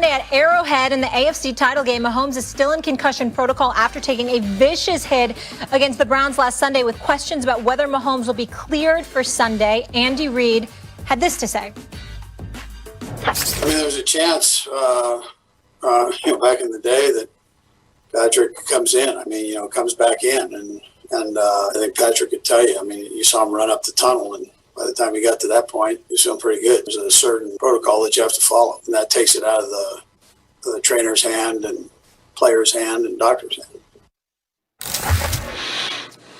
Sunday at Arrowhead in the AFC title game. Mahomes is still in concussion protocol after taking a vicious hit against the Browns last Sunday. With questions about whether Mahomes will be cleared for Sunday, Andy Reid had this to say. I mean, there was a chance, back in the day that Patrick comes in. I mean, comes back in, and I think Patrick could tell you. I mean, you saw him run up the tunnel, and by the time he got to that point, he was feeling pretty good. There's a certain protocol that you have to follow, and that takes it out of the trainer's hand and player's hand and doctor's hand.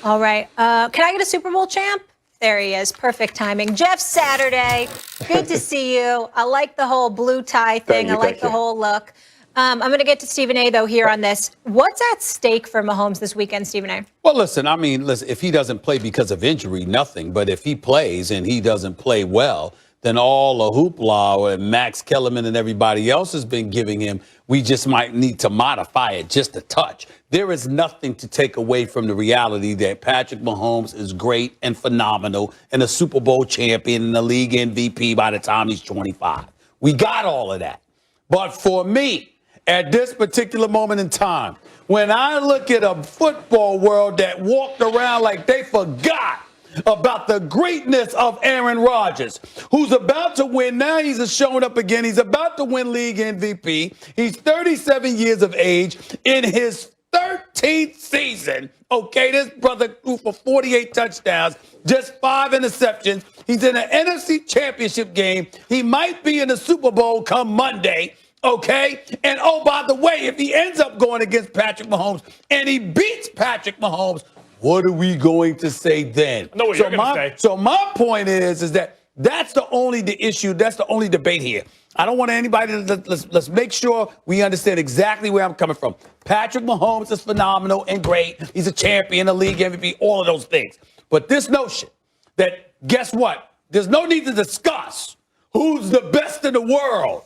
All right. Can I get a Super Bowl champ? There he is. Perfect timing. Jeff Saturday, good to see you. I like the whole blue tie thing. I like the whole look. I'm going to get to Stephen A, though, here on this. What's at stake for Mahomes this weekend, Stephen A? Well, listen, if he doesn't play because of injury, nothing. But if he plays and he doesn't play well, then all the hoopla and Max Kellerman and everybody else has been giving him, we just might need to modify it just a touch. There is nothing to take away from the reality that Patrick Mahomes is great and phenomenal and a Super Bowl champion and a league MVP by the time he's 25. We got all of that. But for me, at this particular moment in time, when I look at a football world that walked around like they forgot about the greatness of Aaron Rodgers, who's about to win. Now he's showing up again. He's about to win league MVP. He's 37 years of age in his 13th season. Okay, this brother threw for 48 touchdowns, just 5 interceptions. He's in an NFC championship game. He might be in the Super Bowl come Monday. Okay? And oh, by the way, if he ends up going against Patrick Mahomes and he beats Patrick Mahomes, what are we going to say then? I know what you're going to say. So my point is that that's the only issue. That's the only debate here. I don't want anybody to let's make sure we understand exactly where I'm coming from. Patrick Mahomes is phenomenal and great. He's a champion, a league MVP, all of those things. But this notion that, guess what? There's no need to discuss who's the best in the world.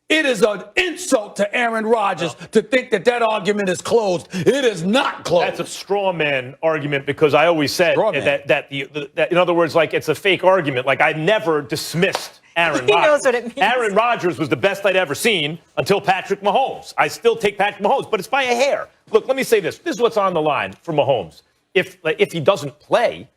It is an insult to Aaron Rodgers to think that argument is closed. It is not closed. That's a straw man argument because I always said that in other words, like it's a fake argument. Like I never dismissed Aaron Rodgers. He knows what it means. Aaron Rodgers was the best I'd ever seen until Patrick Mahomes. I still take Patrick Mahomes, but it's by a hair. Look, let me say this. This is what's on the line for Mahomes. If he doesn't play,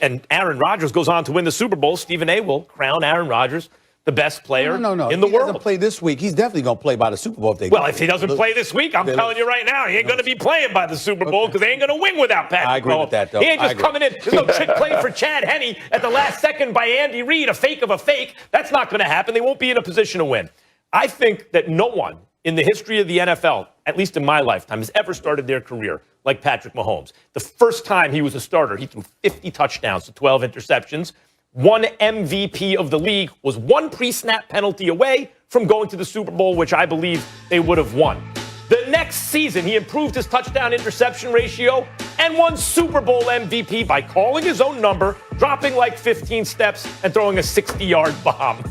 and Aaron Rodgers goes on to win the Super Bowl, Stephen A will crown Aaron Rodgers the best player in the world. If he doesn't play this week, he's definitely going to play by the Super Bowl. If he doesn't play this week, I'm telling you right now, he ain't going to be playing by the Super Bowl because they ain't going to win without Patrick Mahomes. I agree with that, though. He ain't just coming in. There's no trick play for Chad Henne at the last second by Andy Reid, a fake of a fake. That's not going to happen. They won't be in a position to win. I think that no one in the history of the NFL, at least in my lifetime, has ever started their career like Patrick Mahomes. The first time he was a starter, he threw 50 touchdowns to 12 interceptions. One MVP of the league, was one pre-snap penalty away from going to the Super Bowl, which I believe they would have won. The next season, he improved his touchdown-interception ratio and won Super Bowl MVP by calling his own number, dropping like 15 steps, and throwing a 60-yard bomb.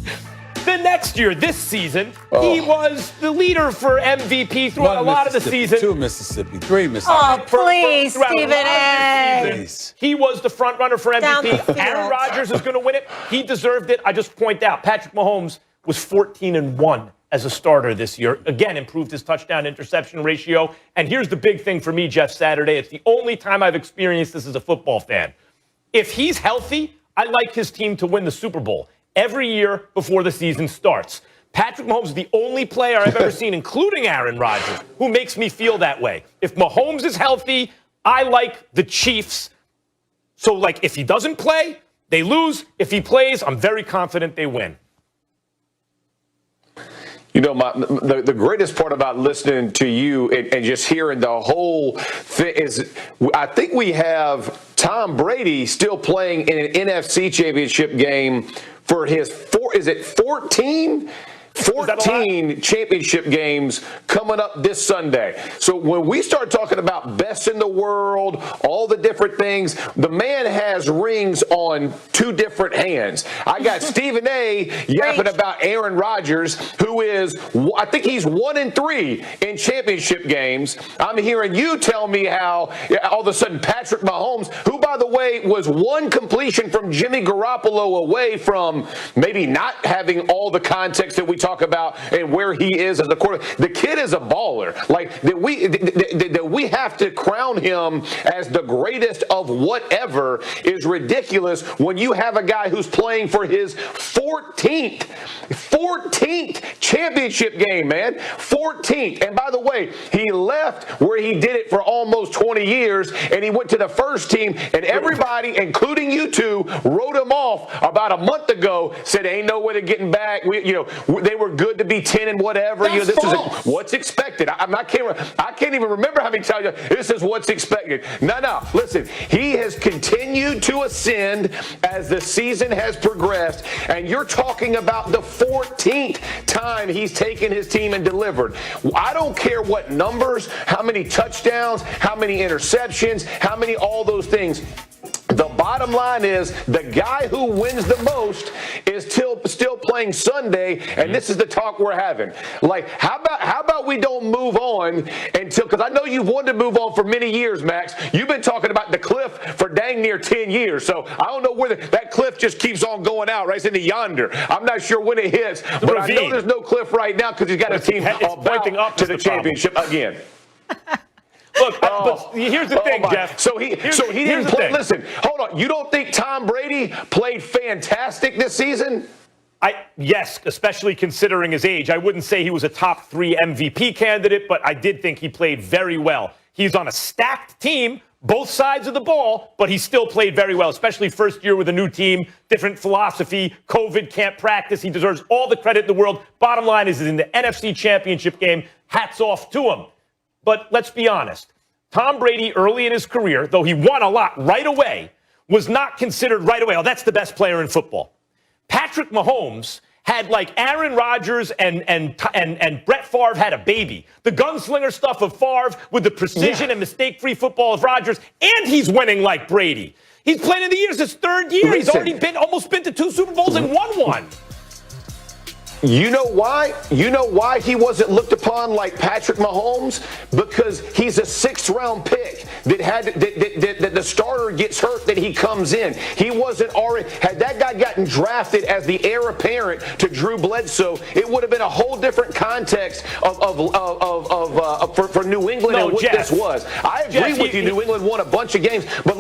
The next year, this season, he was the leader for MVP throughout a lot of the season. 2 Mississippi, 3 Mississippi. Oh, please, Stephen A. He was the front runner for MVP. Aaron Rodgers is going to win it. He deserved it. I just point out, Patrick Mahomes was 14-1 as a starter this year. Again, improved his touchdown-interception ratio. And here's the big thing for me, Jeff Saturday. It's the only time I've experienced this as a football fan. If he's healthy, I like his team to win the Super Bowl every year before the season starts. Patrick Mahomes is the only player I've ever seen, including Aaron Rodgers, who makes me feel that way. If Mahomes is healthy, I like the Chiefs. So, if he doesn't play, they lose. If he plays, I'm very confident they win. The greatest part about listening to you and just hearing the whole thing is I think we have Tom Brady still playing in an NFC championship game for his 14 championship games coming up this Sunday. So when we start talking about best in the world, all the different things, the man has rings on 2 different hands. I got Stephen A. yapping about Aaron Rodgers, who is, I think he's 1-3 in championship games. I'm hearing you tell me how all of a sudden Patrick Mahomes, who, by the way, was 1 completion from Jimmy Garoppolo away from maybe not having all the context that we talk about and where he is as a quarterback. The kid is a baller. Like that we have to crown him as the greatest of whatever is ridiculous when you have a guy who's playing for his 14th championship game, man. 14th. And by the way, he left where he did it for almost 20 years, and he went to the first team, and everybody, including you two, wrote him off about a month ago, said ain't no way they're getting back. They were good to be 10 and whatever. That's This false. is what's expected. I can't even remember how many times this is what's expected. No. Listen, he has continued to ascend as the season has progressed, and you're talking about the 14th time he's taken his team and delivered. I don't care what numbers, how many touchdowns, how many interceptions, how many all those things. The bottom line is the guy who wins the most is still playing Sunday, and this is the talk we're having. Like, how about we don't move on until, because I know you've wanted to move on for many years, Max. You've been talking about the cliff for dang near 10 years, so I don't know whether that cliff just keeps on going out, right? It's into yonder. I'm not sure when it hits, but I know there's no cliff right now because he's got a team pointing up to the championship again. Look, but here's the thing, Jeff. So he didn't play. Listen, hold on. You don't think Tom Brady played fantastic this season? Yes, especially considering his age. I wouldn't say he was a top 3 MVP candidate, but I did think he played very well. He's on a stacked team, both sides of the ball, but he still played very well, especially first year with a new team, different philosophy, COVID, can't practice. He deserves all the credit in the world. Bottom line is, in the NFC Championship game, hats off to him. But let's be honest. Tom Brady, early in his career, though he won a lot right away, was not considered right away, oh, that's the best player in football. Patrick Mahomes had, like, Aaron Rodgers and Brett Favre had a baby. The gunslinger stuff of Favre with the precision and mistake-free football of Rodgers, and he's winning like Brady. He's playing in the years, his third year. He's already almost been to 2 Super Bowls and won one. You know why? You know why he wasn't looked upon like Patrick Mahomes? Because he's a 6th-round pick that the starter gets hurt, that he comes in. He wasn't already. Had that guy gotten drafted as the heir apparent to Drew Bledsoe, it would have been a whole different context for New England and what this was. I agree with you. New England won a bunch of games, but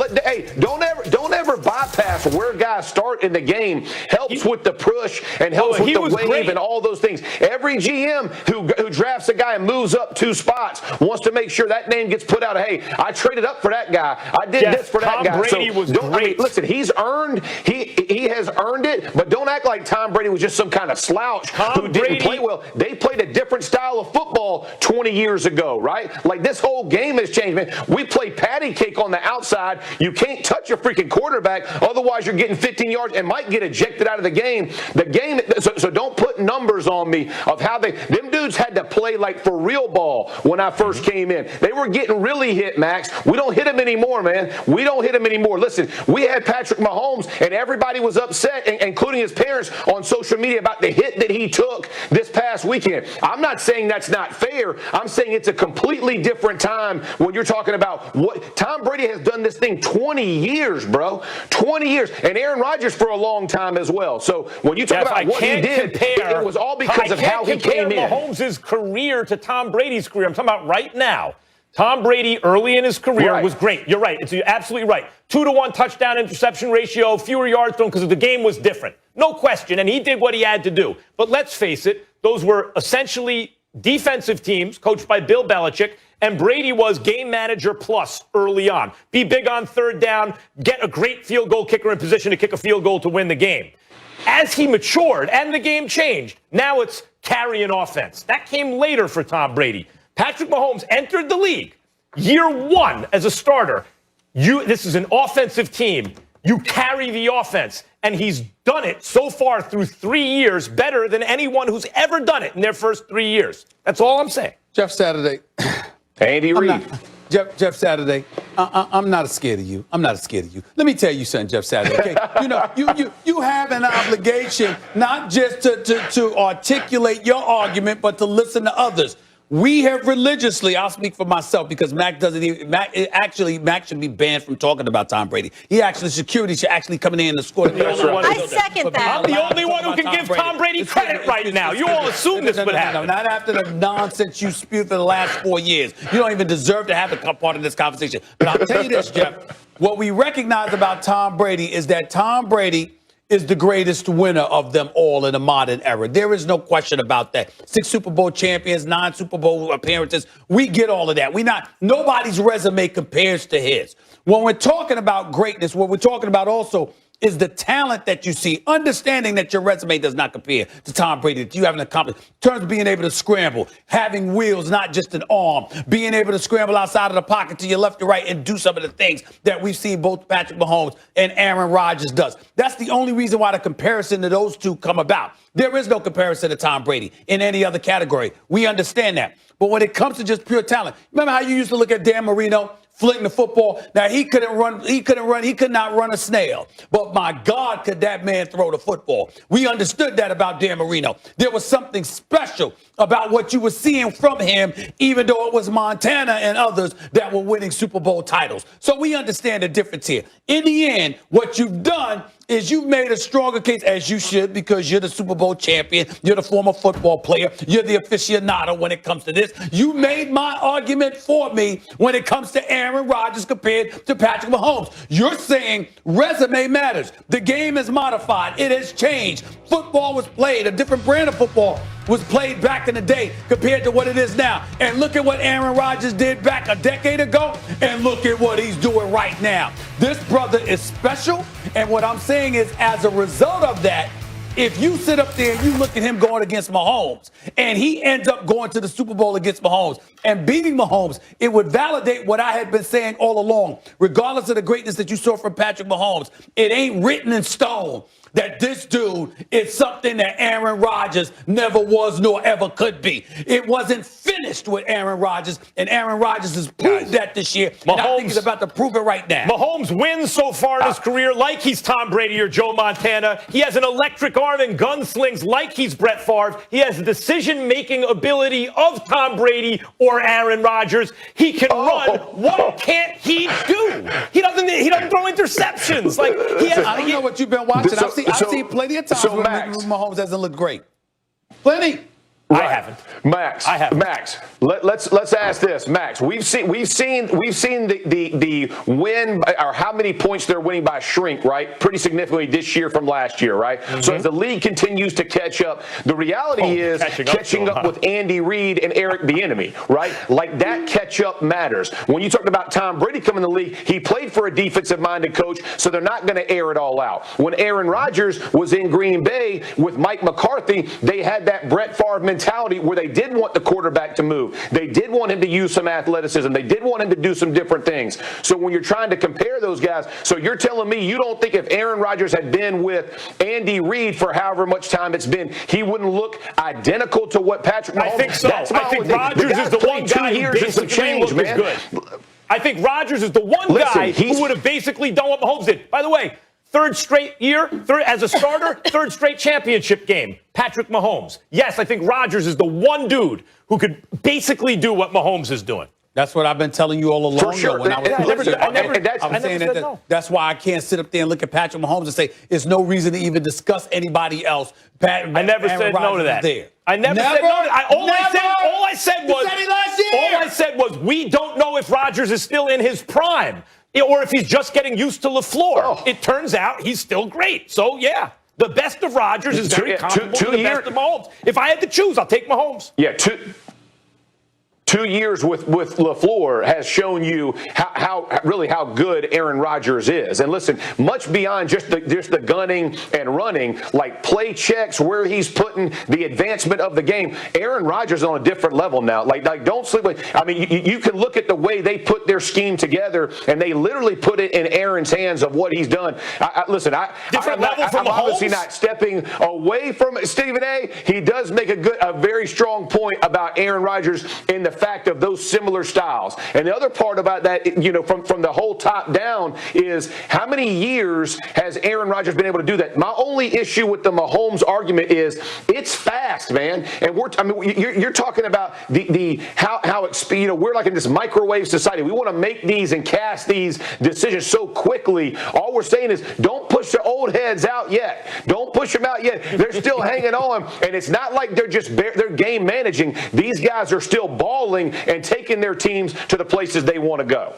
don't ever bypass where guys start in the game. Helps with the push and helps with the wave and all those things. Every GM who drafts a guy and moves up 2 spots wants to make sure that name gets put out. Hey, I traded up for that guy. I did this for that guy. Tom Brady was great. Listen, he's earned. He has earned it. But don't act like Tom Brady was just some kind of slouch who didn't play well. They played a different style of football 20 years ago, right? Like, this whole game has changed, man. We play patty cake on the outside. You can't touch your freaking quarterback, otherwise you're getting 15 yards and might get ejected out of the game. So don't put numbers on me of how them dudes had to play like for real ball when I first came in. They were getting really hit, Max. We don't hit them anymore, man. We don't hit them anymore. Listen, we had Patrick Mahomes, and everybody was upset, including his parents, on social media about the hit that he took this past weekend. I'm not saying that's not fair. I'm saying it's a completely different time when you're talking about what Tom Brady has done this thing 20 years, bro. 20 years. And Aaron Rodgers for a long time as well. So when you talk about what he did, it was all because of how he came in. Mahomes' career to Tom Brady's career. I'm talking about right now. Tom Brady, early in his career, was great. You're right. You're absolutely right. 2-to-1 touchdown interception ratio, fewer yards thrown because the game was different. No question. And he did what he had to do. But let's face it, those were essentially defensive teams coached by Bill Belichick. And Brady was game manager plus early on. Be big on 3rd down, get a great field goal kicker in position to kick a field goal to win the game. As he matured and the game changed, now it's carry an offense. That came later for Tom Brady. Patrick Mahomes entered the league year 1 as a starter. This is an offensive team. You carry the offense. And he's done it so far through 3 years better than anyone who's ever done it in their first 3 years. That's all I'm saying. Jeff Saturday. Andy Reid. Jeff Saturday, I'm not scared of you. I'm not scared of you. Let me tell you something, Jeff Saturday. Okay? You have an obligation not just to articulate your argument, but to listen to others. We have religiously, I'll speak for myself because Mac doesn't even, Mac should be banned from talking about Tom Brady. Security should actually come in and score. I second that. I'm the only one who can give Tom Brady credit right now. You all assume this would happen. Not after the nonsense you spewed for the last 4 years. You don't even deserve to have a part of this conversation. But I'll tell you this, Jeff. What we recognize about Tom Brady is that Tom Brady is the greatest winner of them all in the modern era. There is no question about that. 6 Super Bowl champions, 9 Super Bowl appearances. We get all of that. Nobody's resume compares to his. When we're talking about greatness, what we're talking about also is the talent that you see, understanding that your resume does not compare to Tom Brady, that you haven't accomplished. In terms of being able to scramble, having wheels, not just an arm, being able to scramble outside of the pocket to your left or right and do some of the things that we've seen both Patrick Mahomes and Aaron Rodgers does. That's the only reason why the comparison to those two come about. There is no comparison to Tom Brady in any other category. We understand that. But when it comes to just pure talent, remember how you used to look at Dan Marino flinging the football? Now, he could not run a snail. But my God, could that man throw the football? We understood that about Dan Marino. There was something special about what you were seeing from him, even though it was Montana and others that were winning Super Bowl titles. So we understand the difference here. In the end, what you've done is you've made a stronger case, as you should, because you're the Super Bowl champion. You're the former football player. You're the aficionado when it comes to this. You made my argument for me when it comes to Aaron Rodgers compared to Patrick Mahomes. You're saying resume matters. The game is modified. It has changed. Football was played. A different brand of football was played back in the day compared to what it is now. And look at what Aaron Rodgers did back a decade ago, and look at what he's doing right now. This brother is special, and what I'm saying is, as a result of that, if you sit up there and you look at him going against Mahomes, and he ends up going to the Super Bowl against Mahomes and beating Mahomes, it would validate what I had been saying all along. Regardless of the greatness that you saw from Patrick Mahomes, it ain't written in stone that this dude is something that Aaron Rodgers never was nor ever could be. It wasn't finished with Aaron Rodgers, and Aaron Rodgers has proved that this year. And I think he's about to prove it right now. Mahomes wins so far in his career like he's Tom Brady or Joe Montana. He has an electric arm and gunslings like he's Brett Favre. He has the decision-making ability of Tom Brady or Aaron Rodgers. He can run. What can't he do? He doesn't throw interceptions. Like he has. I don't know what you've been watching. I've seen plenty of times when Mahomes doesn't look great. Plenty. Right. I haven't. Max. I haven't. Max. Let's ask this, Max. We've seen the win, or how many points they're winning by shrink, right? Pretty significantly this year from last year, right? Mm-hmm. So as the league continues to catch up, the reality is catching up with Andy Reid and Eric Bieniemy, right? Like that catch up matters. When you talked about Tom Brady coming in the league, he played for a defensive-minded coach, so they're not going to air it all out. When Aaron Rodgers was in Green Bay with Mike McCarthy, they had that Brett Favre mentality where they did want the quarterback to move. They did want him to use some athleticism. They did want him to do some different things. So when you're trying to compare those guys, so you're telling me you don't think if Aaron Rodgers had been with Andy Reid for however much time it's been, he wouldn't look identical to what Patrick Mahomes? I think so. I think Rodgers is the one guy who basically looked as good. I think Rodgers is the one guy who would have basically done what Mahomes did. By the way, third straight year, as a starter, third straight championship game. Patrick Mahomes. Yes, I think Rodgers is the one dude who could basically do what Mahomes is doing. That's what I've been telling you all along. For sure. That's why I can't sit up there and look at Patrick Mahomes and say there's no reason to even discuss anybody else. I never said no to that. I never said no to that. All I said was we don't know if Rodgers is still in his prime or if he's just getting used to LaFleur. It turns out he's still great. So, yeah. The best of Rodgers is very comparable to the best of Mahomes. If I had to choose, I'll take Mahomes. Yeah, 2 years with LaFleur has shown you how good Aaron Rodgers is. And listen, much beyond just the gunning and running, like play checks, where he's putting the advancement of the game, Aaron Rodgers is on a different level now. Like don't sleep with. I mean, you can look at the way they put their scheme together, and they literally put it in Aaron's hands of what he's done. I'm obviously not stepping away from Stephen A. He does make a very strong point about Aaron Rodgers in the fact fact of those similar styles. And the other part about that, you know, from the whole top down is how many years has Aaron Rodgers been able to do that? My only issue with the Mahomes argument is it's fast, man. And you're talking about how it's, you know, we're like in this microwave society. We want to make these and cast these decisions so quickly. All we're saying is don't push the old heads out yet. Don't push them out yet. They're still hanging on, and it's not like they're just they're game managing. These guys are still balling and taking their teams to the places they want to go.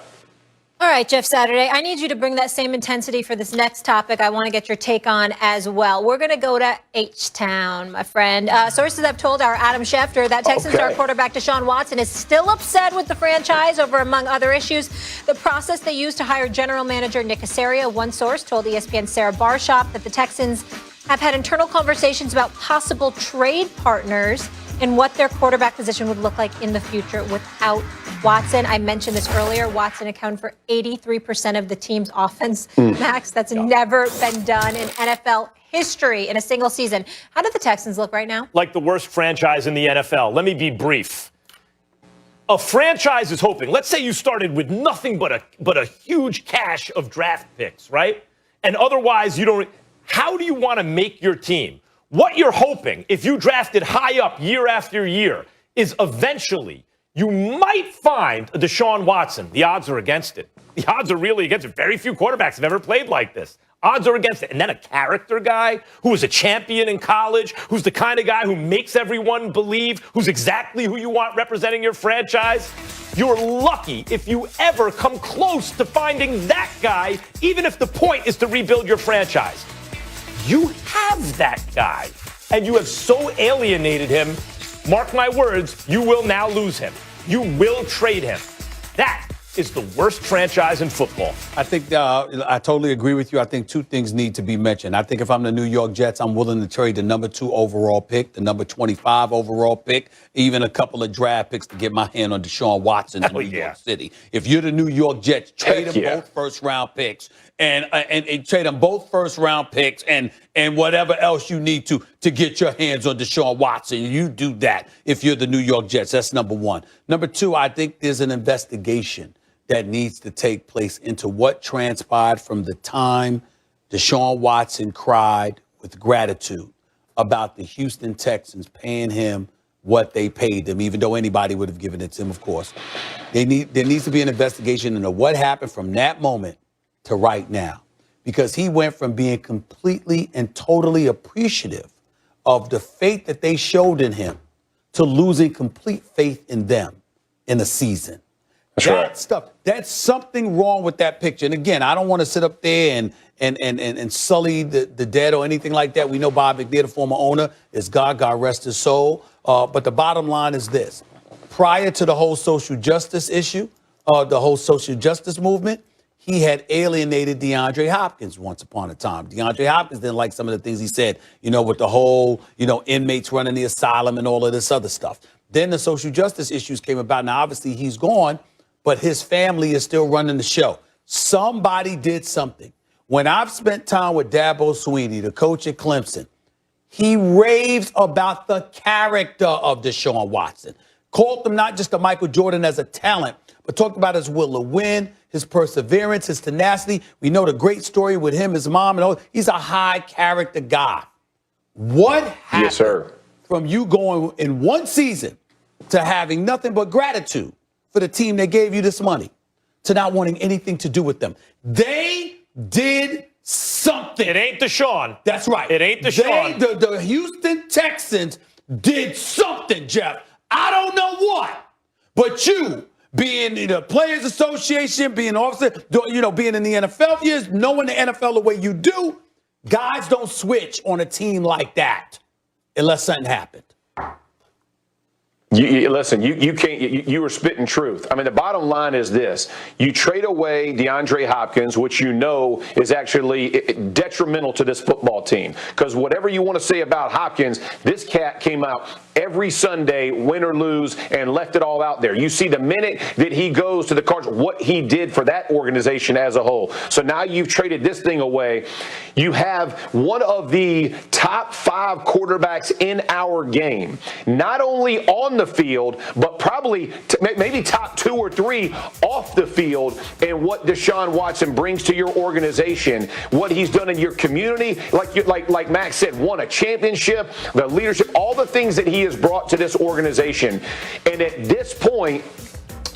All right, Jeff Saturday, I need you to bring that same intensity for this next topic I want to get your take on as well. We're going to go to H-Town, my friend. Sources have told our Adam Schefter that Texans star quarterback Deshaun Watson is still upset with the franchise over, among other issues, the process they used to hire general manager Nick Caserio. One source told ESPN's Sarah Barshop that the Texans have had internal conversations about possible trade partners and what their quarterback position would look like in the future without Watson. I mentioned this earlier. Watson accounted for 83% of the team's offense. Max, that's never been done in NFL history in a single season. How do the Texans look right now? Like the worst franchise in the NFL. Let me be brief. A franchise is hoping, let's say you started with nothing but a huge cache of draft picks, right? And otherwise you don't. How do you want to make your team? What you're hoping, if you drafted high up year after year, is eventually you might find a Deshaun Watson. The odds are against it. The odds are really against it. Very few quarterbacks have ever played like this. Odds are against it. And then a character guy who was a champion in college, who's the kind of guy who makes everyone believe, who's exactly who you want representing your franchise. You're lucky if you ever come close to finding that guy, even if the point is to rebuild your franchise. You have that guy, and you have so alienated him. Mark my words, you will now lose him. You will trade him. That is the worst franchise in football. I think I totally agree with you. I think two things need to be mentioned. I think if I'm the New York Jets, I'm willing to trade the number 2 overall pick, the number 25 overall pick, even a couple of draft picks to get my hand on Deshaun Watson in New York City. If you're the New York Jets, trade them both first-round picks and trade them both first-round picks and whatever else you need to get your hands on Deshaun Watson. You do that if you're the New York Jets. That's number one. Number two, I think there's an investigation that needs to take place into what transpired from the time Deshaun Watson cried with gratitude about the Houston Texans paying him what they paid him, even though anybody would have given it to him, of course. There needs to be an investigation into what happened from that moment to right now, because he went from being completely and totally appreciative of the faith that they showed in him to losing complete faith in them in a season. That's something wrong with that picture. And again, I don't want to sit up there and sully the dead or anything like that. We know Bob McNair, the former owner, is God rest his soul. But the bottom line is this. Prior to the whole social justice issue, the whole social justice movement, he had alienated DeAndre Hopkins once upon a time. DeAndre Hopkins didn't like some of the things he said, with the whole, inmates running the asylum and all of this other stuff. Then the social justice issues came about. Now, obviously, he's gone, but his family is still running the show. Somebody did something. When I've spent time with Dabo Swinney, the coach at Clemson, he raves about the character of Deshaun Watson. Called him not just a Michael Jordan as a talent, but talked about his will to win, his perseverance, his tenacity. We know the great story with him, his mom, and all. He's a high character guy. What happened from you going in one season to having nothing but gratitude for the team that gave you this money to not wanting anything to do with them? They did something. It ain't Deshaun. That's right. It ain't Deshaun. The Houston Texans did something, Jeff. I don't know what, but you being in the Players Association, being an officer, being in the NFL years, knowing the NFL the way you do, guys don't switch on a team like that unless something happened. Listen, you can't. You were spitting truth. I mean, the bottom line is this: you trade away DeAndre Hopkins, which is actually detrimental to this football team. Because whatever you want to say about Hopkins, this cat came out every Sunday, win or lose, and left it all out there. You see the minute that he goes to the Cardinals, what he did for that organization as a whole. So now you've traded this thing away. You have one of the top 5 quarterbacks in our game, not only on on the field, but probably maybe top 2 or 3 off the field, and what Deshaun Watson brings to your organization, what he's done in your community, like Max said, won a championship, the leadership, all the things that he has brought to this organization. And at this point,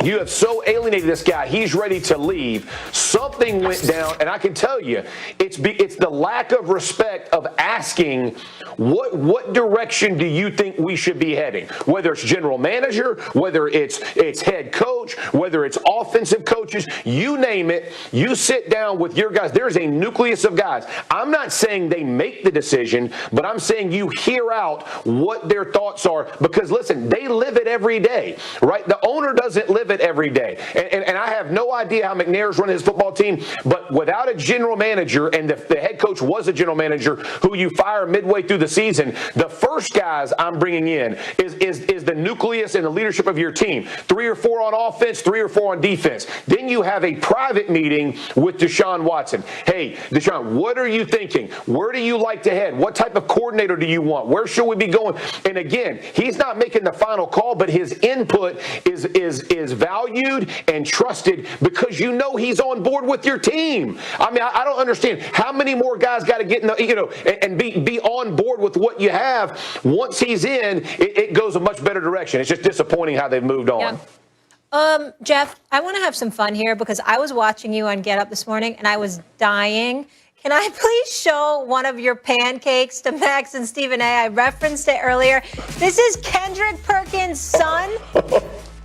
you have so alienated this guy, he's ready to leave. Something went down, and I can tell you, it's the lack of respect of asking, what direction do you think we should be heading? Whether it's general manager, whether it's head coach, whether it's offensive coaches, you name it, you sit down with your guys. There's a nucleus of guys. I'm not saying they make the decision, but I'm saying you hear out what their thoughts are, because listen, they live it every day, right? The owner doesn't live it every day. And I have no idea how McNair's running his football team, but without a general manager, and the head coach was a general manager who you fire midway through the season, the first guys I'm bringing in is the nucleus and the leadership of your team. 3 or 4 on offense, 3 or 4 on defense. Then you have a private meeting with Deshaun Watson. Hey, Deshaun, what are you thinking? Where do you like to head? What type of coordinator do you want? Where should we be going? And again, he's not making the final call, but his input is valued and trusted, because you know he's on board with your team. I mean, I don't understand how many more guys got to get in the, and be on board with what you have. Once he's in, it goes a much better direction. It's just disappointing how they've moved on. Yeah. Jeff, I want to have some fun here, because I was watching you on Get Up this morning and I was dying. Can I please show one of your pancakes to Max and Stephen A? I referenced it earlier. This is Kendrick Perkins' son.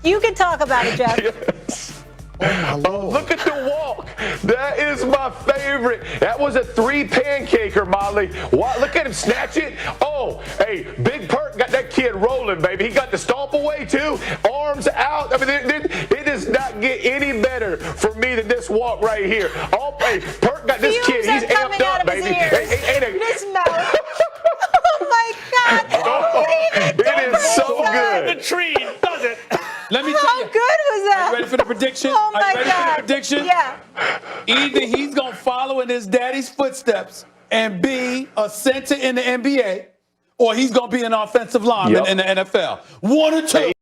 You can talk about it, Jeff. Yes. Oh, look at the walk. That is my favorite. That was a 3 pancaker, Molly. What? Look at him snatch it. Oh, hey, Big Perk got that kid rolling, baby. He got the stomp away, too. Arms out. I mean, it does not get any better for me than this walk right here. Oh, hey, Perk got this kid. He's amped up, baby. His mouth. Oh, my God. Oh, it is so good. The tree does it. Let me tell How you. good was that? Are you ready for the prediction? Oh, my Are you ready God. for the prediction? Yeah. Either he's going to follow in his daddy's footsteps and be a center in the NBA, or he's going to be an offensive lineman in the NFL. One or two.